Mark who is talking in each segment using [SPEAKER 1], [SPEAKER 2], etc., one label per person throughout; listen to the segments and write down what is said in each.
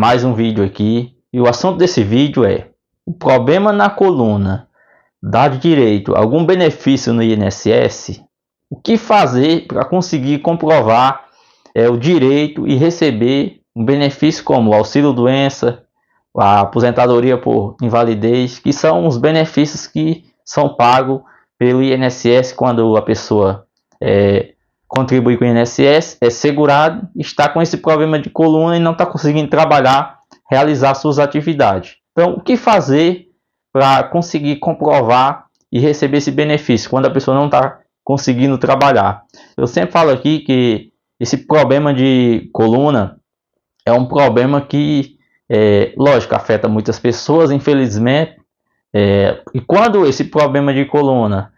[SPEAKER 1] mais um vídeo aqui. E o assunto desse vídeo é: o problema na coluna dá direito a algum benefício no INSS? O que fazer para conseguir comprovar o direito e receber um benefício como o auxílio-doença, a aposentadoria por invalidez, que são os benefícios que são pagos pelo INSS quando a pessoa contribui com o INSS, é segurado, está com esse problema de coluna e não está conseguindo trabalhar, realizar suas atividades. Então, o que fazer para conseguir comprovar e receber esse benefício quando a pessoa não está conseguindo trabalhar? Eu sempre falo aqui que esse problema de coluna é um problema que, lógico, afeta muitas pessoas, infelizmente. E quando esse problema de coluna,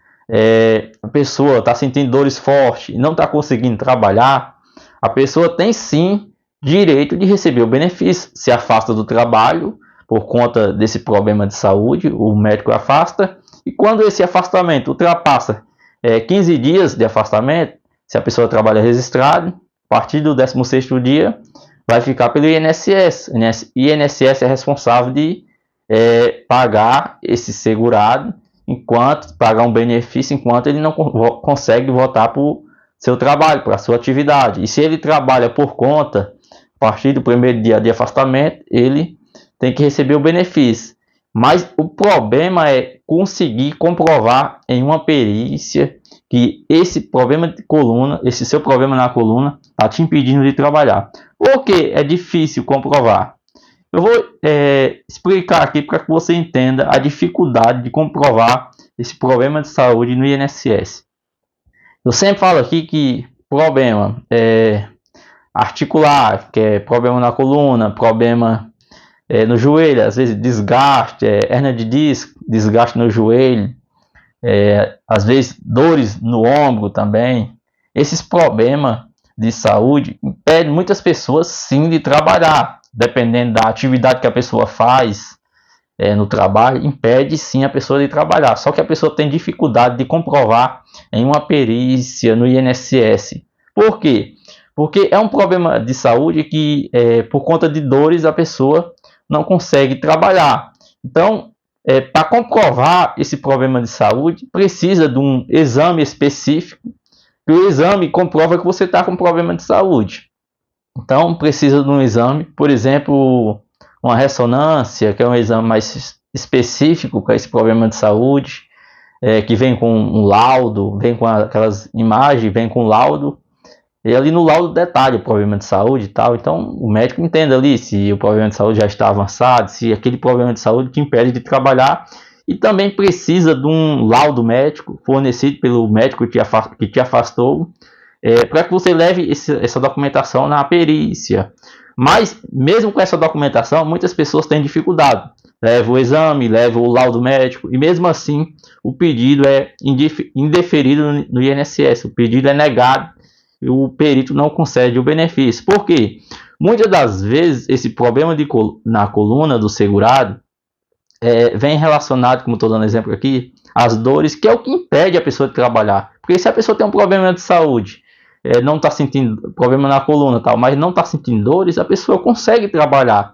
[SPEAKER 1] a pessoa está sentindo dores fortes e não está conseguindo trabalhar, a pessoa tem sim direito de receber o benefício. Se afasta do trabalho por conta desse problema de saúde, o médico afasta, e quando esse afastamento ultrapassa 15 dias de afastamento, se a pessoa trabalha registrado, a partir do 16º dia, vai ficar pelo INSS. O INSS é responsável de pagar esse segurado, pagar um benefício enquanto ele não consegue voltar para o seu trabalho, para a sua atividade. E se ele trabalha por conta, a partir do primeiro dia de afastamento, ele tem que receber o benefício. Mas o problema é conseguir comprovar em uma perícia que esse problema de coluna, esse seu problema na coluna, está te impedindo de trabalhar. Por que é difícil comprovar? Eu vou explicar aqui para que você entenda a dificuldade de comprovar esse problema de saúde no INSS. Eu sempre falo aqui que problema articular, que é problema na coluna, problema no joelho, às vezes desgaste, hérnia de disco, desgaste no joelho, às vezes dores no ombro também. Esses problemas de saúde impedem muitas pessoas sim de trabalhar, dependendo da atividade que a pessoa faz no trabalho, impede sim a pessoa de trabalhar. Só que a pessoa tem dificuldade de comprovar em uma perícia no INSS. Por quê? Porque é um problema de saúde que, por conta de dores, a pessoa não consegue trabalhar. Então, para comprovar esse problema de saúde, precisa de um exame específico, que o exame comprova que você está com problema de saúde. Então, precisa de um exame, por exemplo, uma ressonância, que é um exame mais específico para esse problema de saúde, que vem com um laudo, vem com aquelas imagens, vem com laudo, e ali no laudo detalha o problema de saúde e tal. Então, o médico entende ali se o problema de saúde já está avançado, se aquele problema de saúde te impede de trabalhar. E também precisa de um laudo médico fornecido pelo médico que te afastou, para que você leve essa documentação na perícia. Mas, mesmo com essa documentação, muitas pessoas têm dificuldade. Leva o exame, leva o laudo médico, e mesmo assim, o pedido é indeferido no INSS. O pedido é negado e o perito não concede o benefício. Por quê? Muitas das vezes, esse problema na coluna do segurado vem relacionado, como estou dando exemplo aqui, às dores, que é o que impede a pessoa de trabalhar. Porque se a pessoa tem um problema de saúde, não está sentindo problema na coluna, tal, mas não está sentindo dores, a pessoa consegue trabalhar.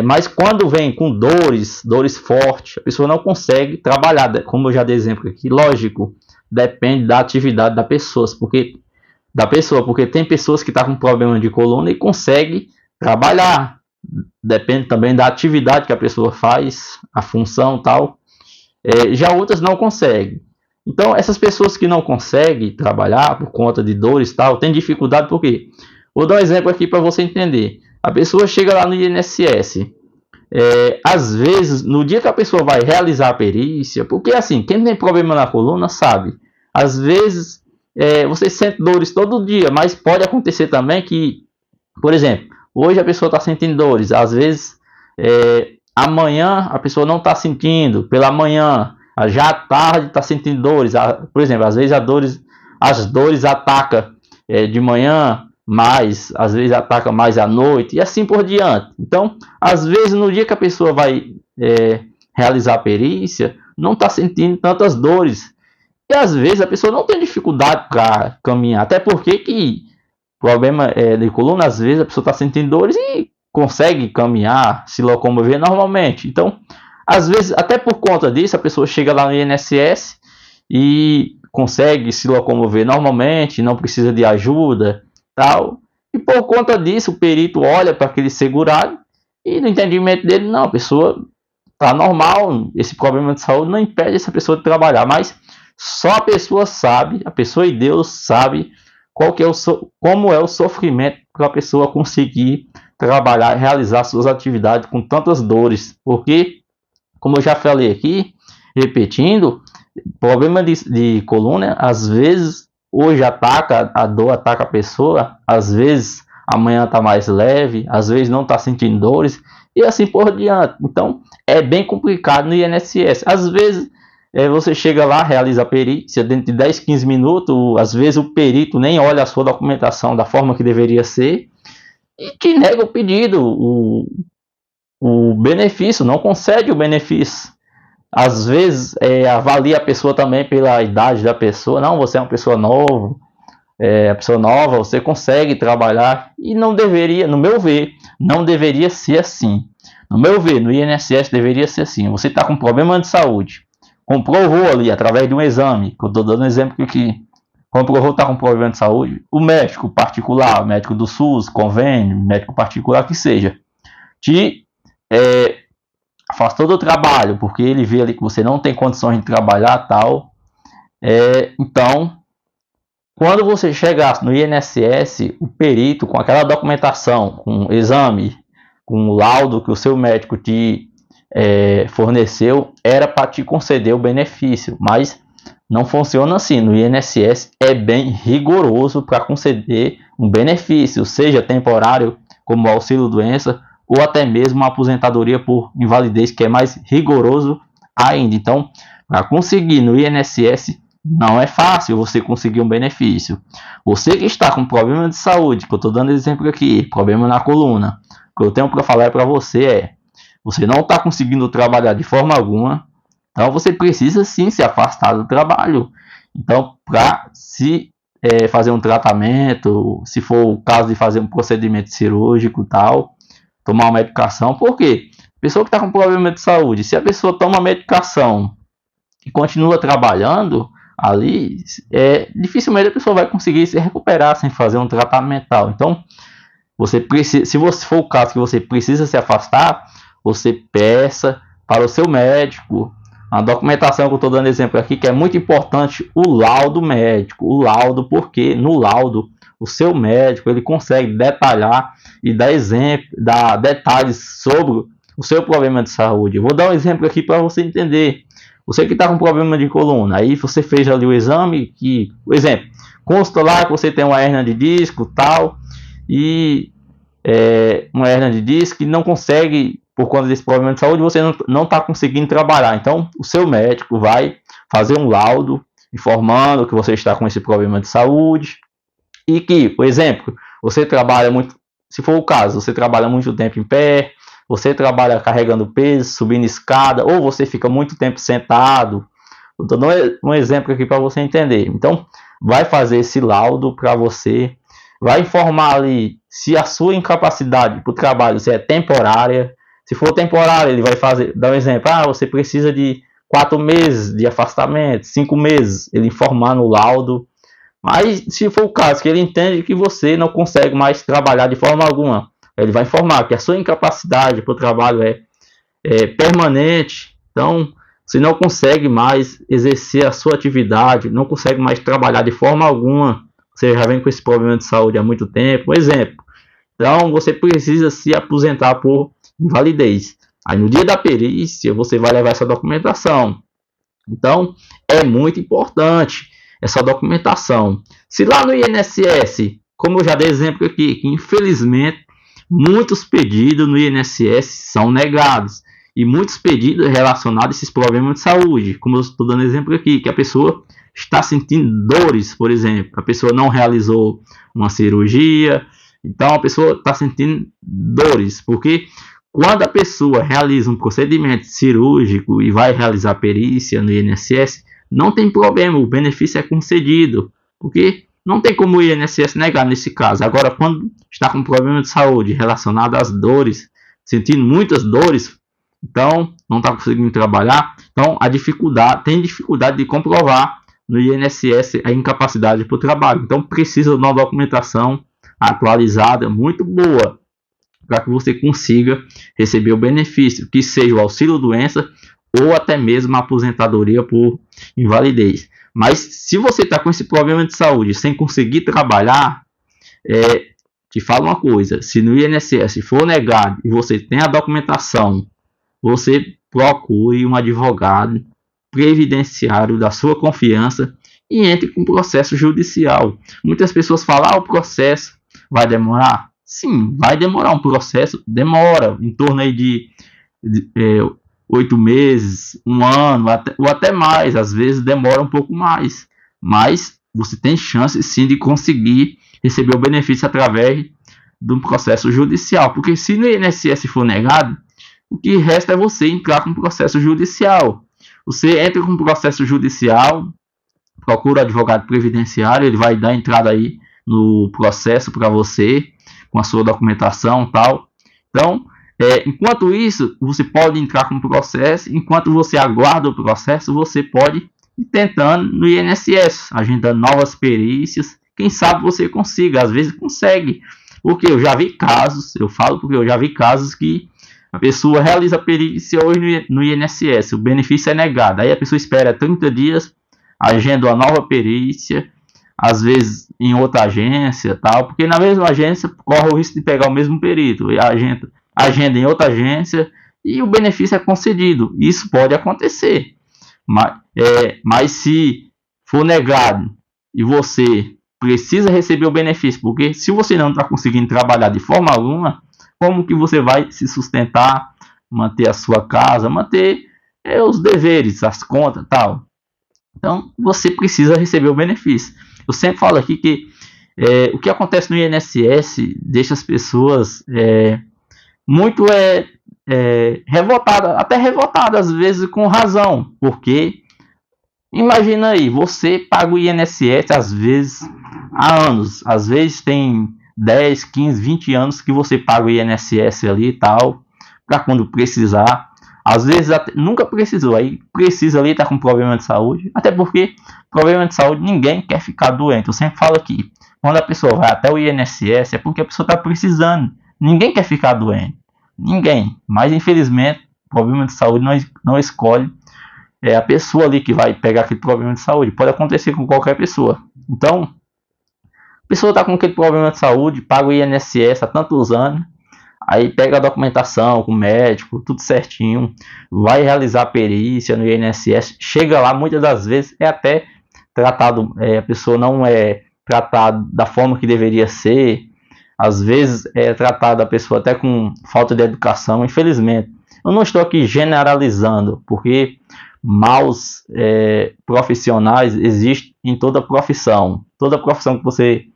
[SPEAKER 1] Mas quando vem com dores fortes, a pessoa não consegue trabalhar. Como eu já dei exemplo aqui, lógico, depende da atividade da pessoa, porque tem pessoas que estão com problema de coluna e conseguem trabalhar. Depende também da atividade que a pessoa faz, a função tal. Já outras não conseguem. Então, essas pessoas que não conseguem trabalhar por conta de dores tal, tem dificuldade por quê? Vou dar um exemplo aqui para você entender. A pessoa chega lá no INSS. Às vezes, no dia que a pessoa vai realizar a perícia, porque assim, quem tem problema na coluna sabe. Às vezes, você sente dores todo dia, mas pode acontecer também que, por exemplo, hoje a pessoa está sentindo dores, às vezes amanhã a pessoa não está sentindo, pela manhã, já à tarde está sentindo dores. Por exemplo, às vezes as dores atacam de manhã, mas às vezes ataca mais à noite e assim por diante. Então, às vezes no dia que a pessoa vai realizar a perícia, não está sentindo tantas dores. E às vezes a pessoa não tem dificuldade para caminhar, até porque que problema de coluna, às vezes a pessoa está sentindo dores e consegue caminhar, se locomover normalmente. Então, às vezes, até por conta disso, a pessoa chega lá no INSS e consegue se locomover normalmente, não precisa de ajuda, tal. E por conta disso, o perito olha para aquele segurado e no entendimento dele, não, a pessoa está normal, esse problema de saúde não impede essa pessoa de trabalhar, mas só a pessoa sabe, a pessoa e Deus sabe como é o sofrimento para a pessoa conseguir trabalhar, realizar suas atividades com tantas dores, porque, como eu já falei aqui, repetindo, problema de coluna, às vezes, hoje ataca, a dor ataca a pessoa, às vezes amanhã está mais leve, às vezes não está sentindo dores, e assim por diante. Então, é bem complicado no INSS. Às vezes, você chega lá, realiza a perícia, dentro de 10, 15 minutos, às vezes o perito nem olha a sua documentação da forma que deveria ser, e te nega o pedido, o benefício, não concede o benefício. Às vezes avalia a pessoa também pela idade da pessoa. Não, você é uma pessoa nova, a pessoa nova, você consegue trabalhar. E não deveria, no meu ver, não deveria ser assim. No meu ver, no INSS deveria ser assim. Você está com problema de saúde, comprovou ali através de um exame, que eu estou dando um exemplo aqui, comprovou que está com problema de saúde, o médico particular, o médico do SUS, convênio, médico particular que seja, te faz todo o trabalho, porque ele vê ali que você não tem condições de trabalhar tal. Então, quando você chegar no INSS, o perito, com aquela documentação, com o exame, com o laudo que o seu médico te forneceu, era para te conceder o benefício, mas não funciona assim. No INSS é bem rigoroso para conceder um benefício, seja temporário, como auxílio-doença, ou até mesmo uma aposentadoria por invalidez, que é mais rigoroso ainda. Então, para conseguir no INSS, não é fácil você conseguir um benefício. Você que está com problema de saúde, que eu estou dando exemplo aqui, problema na coluna, o que eu tenho para falar para você você não está conseguindo trabalhar de forma alguma, então você precisa sim se afastar do trabalho. Então, para se fazer um tratamento, se for o caso de fazer um procedimento cirúrgico tal, tomar uma medicação. Por quê? Pessoa que está com problema de saúde, se a pessoa toma medicação e continua trabalhando ali, dificilmente a pessoa vai conseguir se recuperar sem fazer um tratamento tal. Então, você precisa, se você for o caso que você precisa se afastar, você peça para o seu médico a documentação que eu estou dando exemplo aqui, que é muito importante, o laudo médico. O laudo, porque no laudo o seu médico ele consegue detalhar e dar exemplo, dar detalhes sobre o seu problema de saúde. Eu vou dar um exemplo aqui para você entender. Você que está com problema de coluna, aí você fez ali o exame, que, por exemplo, consta lá que você tem uma hérnia de disco tal, e uma hérnia de disco que não consegue, por conta desse problema de saúde, você não está conseguindo trabalhar. Então, o seu médico vai fazer um laudo informando que você está com esse problema de saúde e que, por exemplo, você trabalha muito, se for o caso, você trabalha muito tempo em pé, você trabalha carregando peso, subindo escada, ou você fica muito tempo sentado. Estou dando um exemplo aqui para você entender. Então, vai fazer esse laudo para você, vai informar ali se a sua incapacidade para o trabalho se é temporária. Se for temporária, ele vai dar um exemplo. Você precisa de 4 meses de afastamento, 5 meses, ele informar no laudo. Mas se for o caso que ele entende que você não consegue mais trabalhar de forma alguma, ele vai informar que a sua incapacidade para o trabalho é permanente. Então, você não consegue mais exercer a sua atividade, não consegue mais trabalhar de forma alguma. Você já vem com esse problema de saúde há muito tempo. Por exemplo, então você precisa se aposentar por invalidez. Aí no dia da perícia você vai levar essa documentação. Então é muito importante essa documentação. Se lá no INSS, como eu já dei exemplo aqui, que infelizmente muitos pedidos no INSS são negados. E muitos pedidos relacionados a esses problemas de saúde, como eu estou dando exemplo aqui, que a pessoa está sentindo dores, por exemplo, a pessoa não realizou uma cirurgia, então a pessoa está sentindo dores, porque quando a pessoa realiza um procedimento cirúrgico e vai realizar perícia no INSS, não tem problema, o benefício é concedido, porque não tem como o INSS negar nesse caso. Agora, quando está com problema de saúde relacionado às dores, sentindo muitas dores, então não está conseguindo trabalhar, então tem dificuldade de comprovar no INSS a incapacidade para o trabalho. Então precisa de uma documentação atualizada, muito boa, para que você consiga receber o benefício, que seja o auxílio-doença ou até mesmo a aposentadoria por invalidez. Mas se você está com esse problema de saúde sem conseguir trabalhar, te falo uma coisa, se no INSS for negado e você tem a documentação, você procure um advogado previdenciário da sua confiança e entre com processo judicial. Muitas pessoas falam, o processo vai demorar. Sim, vai demorar, um processo demora em torno aí de 8 meses, 1 ano, ou até mais, às vezes demora um pouco mais, mas você tem chance sim de conseguir receber o benefício através de um processo judicial, porque se no INSS for negado, o que resta é você entrar com um processo judicial. Você entra com um processo judicial, procura o advogado previdenciário, ele vai dar entrada aí no processo para você, com a sua documentação e tal. Então, enquanto isso, você pode entrar com o processo, enquanto você aguarda o processo, você pode ir tentando no INSS, agendando novas perícias, quem sabe você consiga, às vezes consegue, porque eu já vi casos, eu falo porque eu já vi casos que a pessoa realiza a perícia hoje no INSS, o benefício é negado, aí a pessoa espera 30 dias, agenda uma nova perícia, às vezes em outra agência, tal, porque na mesma agência corre o risco de pegar o mesmo perito, e agenda em outra agência e o benefício é concedido. Isso pode acontecer, mas se for negado e você precisa receber o benefício, porque se você não está conseguindo trabalhar de forma alguma, como que você vai se sustentar, manter a sua casa, manter os deveres, as contas, tal. Então você precisa receber o benefício. Eu sempre falo aqui que o que acontece no INSS deixa as pessoas muito revoltadas, até revoltadas às vezes com razão, porque imagina aí, você paga o INSS às vezes há anos, às vezes tem 10, 15, 20 anos que você paga o INSS ali e tal, para quando precisar. Às vezes nunca precisou, aí precisa ali, tá com problema de saúde, até porque problema de saúde ninguém quer ficar doente. Eu sempre falo aqui, quando a pessoa vai até o INSS é porque a pessoa está precisando, ninguém quer ficar doente, ninguém, mas infelizmente problema de saúde não escolhe a pessoa ali que vai pegar aquele problema de saúde, pode acontecer com qualquer pessoa. Então, a pessoa está com aquele problema de saúde, paga o INSS há tantos anos, aí pega a documentação com o médico, tudo certinho, vai realizar a perícia no INSS, chega lá, muitas das vezes é até tratado, a pessoa não é tratada da forma que deveria ser, às vezes é tratada a pessoa até com falta de educação, infelizmente. Eu não estou aqui generalizando, porque maus profissionais existem em toda profissão. Toda profissão que você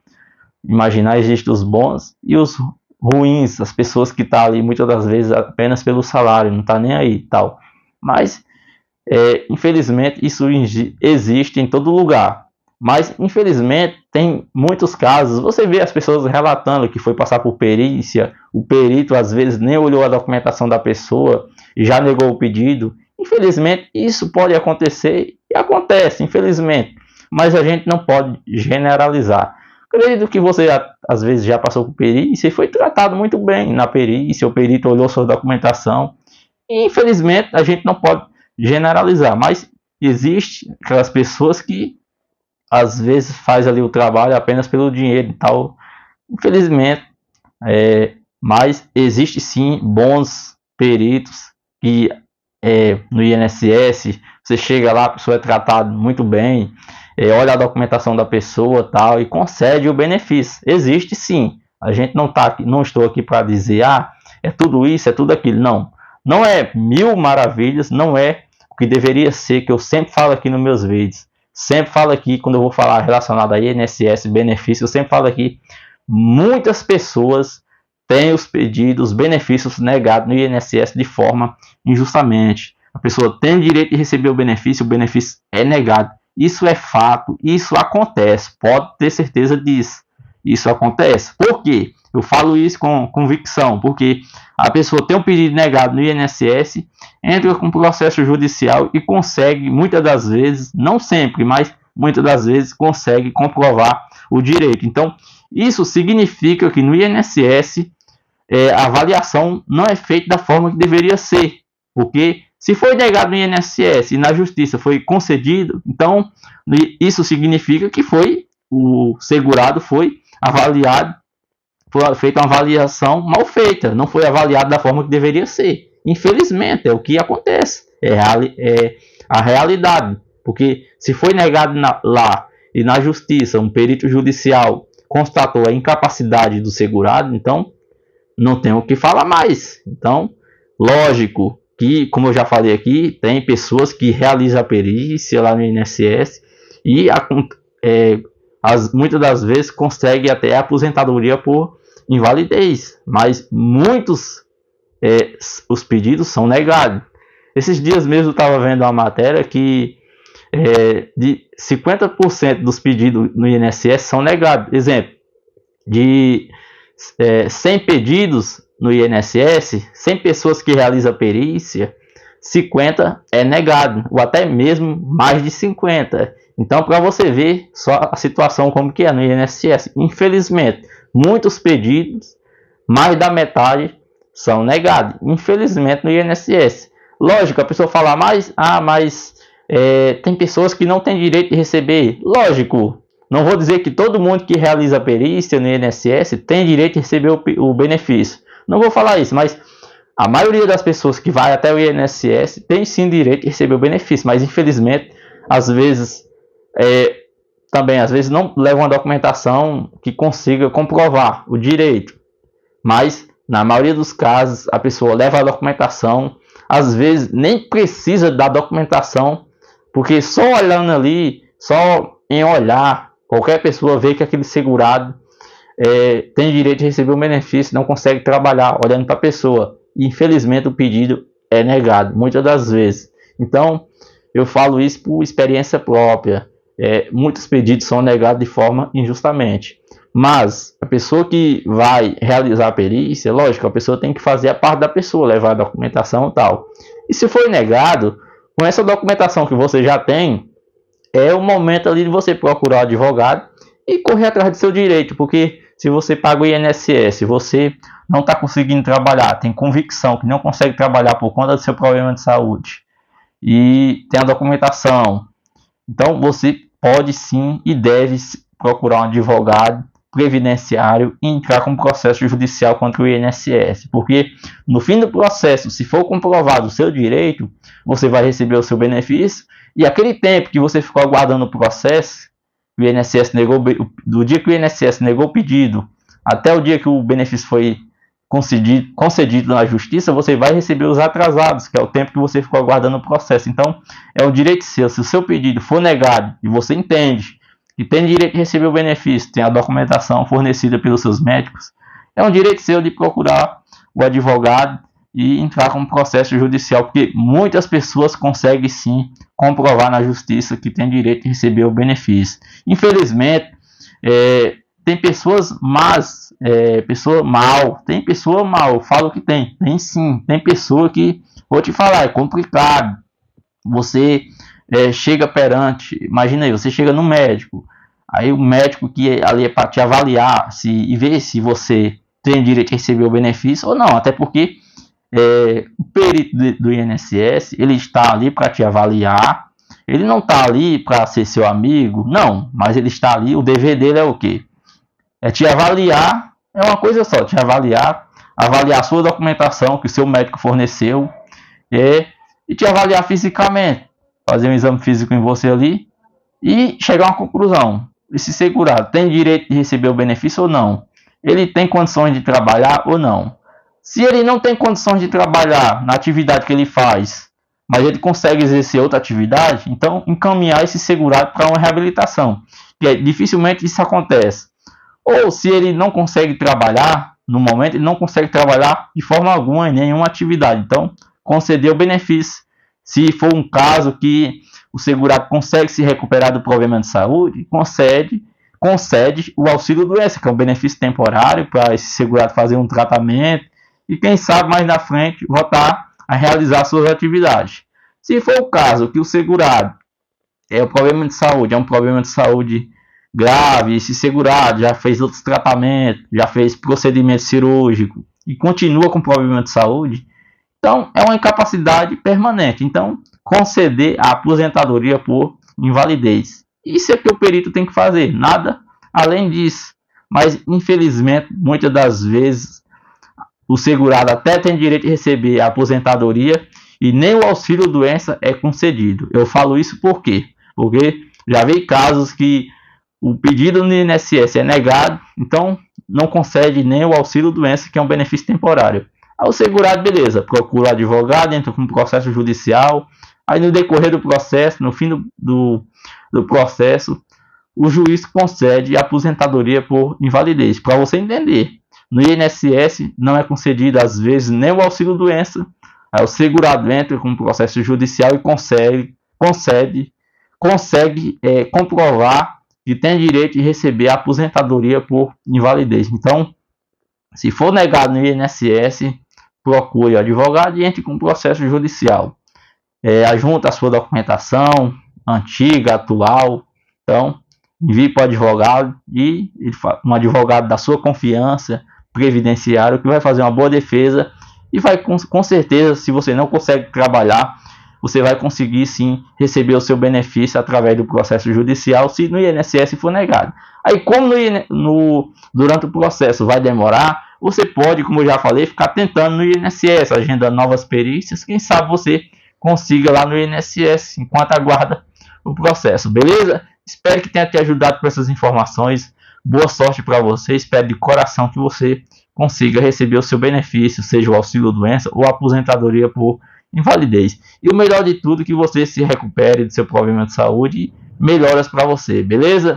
[SPEAKER 1] imaginar, existem os bons e os ruins, as pessoas que estão ali muitas das vezes apenas pelo salário, não está nem aí e tal. Mas, infelizmente, isso existe em todo lugar. Mas, infelizmente, tem muitos casos, você vê as pessoas relatando que foi passar por perícia, o perito às vezes nem olhou a documentação da pessoa e já negou o pedido. Infelizmente, isso pode acontecer e acontece, infelizmente. Mas a gente não pode generalizar. Acredito que você às vezes já passou por perícia e foi tratado muito bem na perícia, o perito olhou sua documentação. E, infelizmente, a gente não pode generalizar, mas existe aquelas pessoas que às vezes faz ali o trabalho apenas pelo dinheiro e tal. Infelizmente, mas existe sim bons peritos que no INSS você chega lá, a pessoa é tratada muito bem, olha a documentação da pessoa tal e concede o benefício. Existe sim. A gente não estou aqui para dizer é tudo isso, é tudo aquilo. Não é mil maravilhas, não é o que deveria ser, que eu sempre falo aqui nos meus vídeos. Sempre falo aqui, quando eu vou falar relacionado a INSS, benefício, eu sempre falo aqui, muitas pessoas têm os pedidos, os benefícios negados no INSS de forma injustamente. A pessoa tem direito de receber o benefício é negado. Isso é fato, isso acontece, pode ter certeza disso. Isso acontece. Por quê? Eu falo isso com convicção, porque a pessoa tem um pedido negado no INSS, entra com processo judicial e consegue, muitas das vezes, não sempre, mas muitas das vezes, consegue comprovar o direito. Então, isso significa que no INSS a avaliação não é feita da forma que deveria ser, porque se foi negado no INSS e na justiça foi concedido, então isso significa que o segurado foi avaliado, foi feita uma avaliação mal feita, não foi avaliado da forma que deveria ser. Infelizmente, é o que acontece, é a realidade, porque se foi negado lá e na justiça, um perito judicial constatou a incapacidade do segurado, então não tem o que falar mais. Então, lógico que, como eu já falei aqui, tem pessoas que realizam a perícia lá no INSS e muitas das vezes conseguem até a aposentadoria por invalidez, mas muitos os pedidos são negados. Esses dias mesmo eu estava vendo uma matéria que de 50% dos pedidos no INSS são negados. Exemplo, de 100 pedidos no INSS, 100 pessoas que realizam a perícia, 50 é negado, ou até mesmo mais de 50. Então, para você ver só a situação como que é no INSS, infelizmente, muitos pedidos, mais da metade, são negados, infelizmente, no INSS. Lógico, a pessoa fala, mas tem pessoas que não têm direito de receber. Lógico, não vou dizer que todo mundo que realiza a perícia no INSS tem direito de receber o benefício. Não vou falar isso, mas a maioria das pessoas que vai até o INSS tem sim direito de receber o benefício, mas infelizmente, às vezes, também às vezes não levam uma documentação que consiga comprovar o direito. Mas, na maioria dos casos, a pessoa leva a documentação, às vezes nem precisa da documentação, porque só olhando ali, só em olhar, qualquer pessoa vê que aquele segurado tem direito de receber um benefício, não consegue trabalhar olhando para a pessoa. E, infelizmente, o pedido é negado, muitas das vezes. Então, eu falo isso por experiência própria. Muitos pedidos são negados de forma injustamente. Mas a pessoa que vai realizar a perícia, lógico, a pessoa tem que fazer a parte da pessoa, levar a documentação e tal. E se for negado, com essa documentação que você já tem, é o momento ali de você procurar um advogado e correr atrás do seu direito, porque se você paga o INSS, você não está conseguindo trabalhar, tem convicção que não consegue trabalhar por conta do seu problema de saúde e tem a documentação, então você pode sim e deve procurar um advogado previdenciário e entrar com processo judicial contra o INSS, porque no fim do processo, se for comprovado o seu direito, você vai receber o seu benefício, e aquele tempo que você ficou aguardando o processo, o INSS negou, do dia que o INSS negou o pedido até o dia que o benefício foi concedido na justiça, você vai receber os atrasados, que é o tempo que você ficou aguardando o processo. Então, é um direito seu. Se o seu pedido for negado e você entende que tem direito de receber o benefício, tem a documentação fornecida pelos seus médicos, é um direito seu de procurar o advogado e entrar com um processo judicial, porque muitas pessoas conseguem sim comprovar na justiça que tem direito de receber o benefício. Infelizmente, tem pessoas más, tem pessoa mal, eu falo que tem sim, tem pessoa que, vou te falar, é complicado. Você chega perante, imagina aí, você chega no médico, aí o médico que ali é para te avaliar e ver se você tem direito de receber o benefício ou não, até porque o perito do INSS, ele está ali para te avaliar, ele não está ali para ser seu amigo, não, mas ele está ali, o dever dele é o quê? É te avaliar, é uma coisa só, te avaliar a sua documentação que o seu médico forneceu, e te avaliar fisicamente, fazer um exame físico em você ali e chegar a uma conclusão. Esse segurado tem direito de receber o benefício ou não? Ele tem condições de trabalhar ou não? Se ele não tem condições de trabalhar na atividade que ele faz, mas ele consegue exercer outra atividade, então encaminhar esse segurado para uma reabilitação. E dificilmente isso acontece. Ou se ele não consegue trabalhar, no momento ele não consegue trabalhar de forma alguma em nenhuma atividade. Então, conceder o benefício Se for um caso que o segurado consegue se recuperar do problema de saúde, concede o auxílio doença, que é um benefício temporário para esse segurado fazer um tratamento e quem sabe mais na frente voltar a realizar suas atividades. Se for o caso que o segurado é um problema de saúde grave, esse segurado já fez outros tratamentos, já fez procedimento cirúrgico e continua com problema de saúde, então é uma incapacidade permanente. Então, conceder a aposentadoria por invalidez. Isso é que o perito tem que fazer, nada além disso. Mas, infelizmente, muitas das vezes, o segurado até tem direito de receber a aposentadoria e nem o auxílio doença é concedido. Eu falo isso por quê? Porque já vi casos que o pedido no INSS é negado, então não concede nem o auxílio doença, que é um benefício temporário. Aí o segurado, beleza, procura o advogado, entra com um processo judicial, aí no decorrer do processo, no fim do processo, o juiz concede a aposentadoria por invalidez. Para você entender, no INSS não é concedido às vezes nem o auxílio doença, aí o segurado entra com um processo judicial e consegue comprovar que tem direito de receber a aposentadoria por invalidez. Então, se for negado no INSS, procure o advogado e entre com um processo judicial. Ajunta a sua documentação, antiga, atual. Então, envie para o advogado e um advogado da sua confiança, previdenciário, que vai fazer uma boa defesa e vai, com certeza, se você não consegue trabalhar, você vai conseguir sim receber o seu benefício através do processo judicial, se no INSS for negado. Aí, como durante o processo vai demorar, você pode, como eu já falei, ficar tentando no INSS, agendando novas perícias, quem sabe você consiga lá no INSS, enquanto aguarda o processo, beleza? Espero que tenha te ajudado com essas informações, boa sorte para você, espero de coração que você consiga receber o seu benefício, seja o auxílio doença ou a aposentadoria por invalidez. E o melhor de tudo, que você se recupere do seu problema de saúde e melhoras para você, beleza?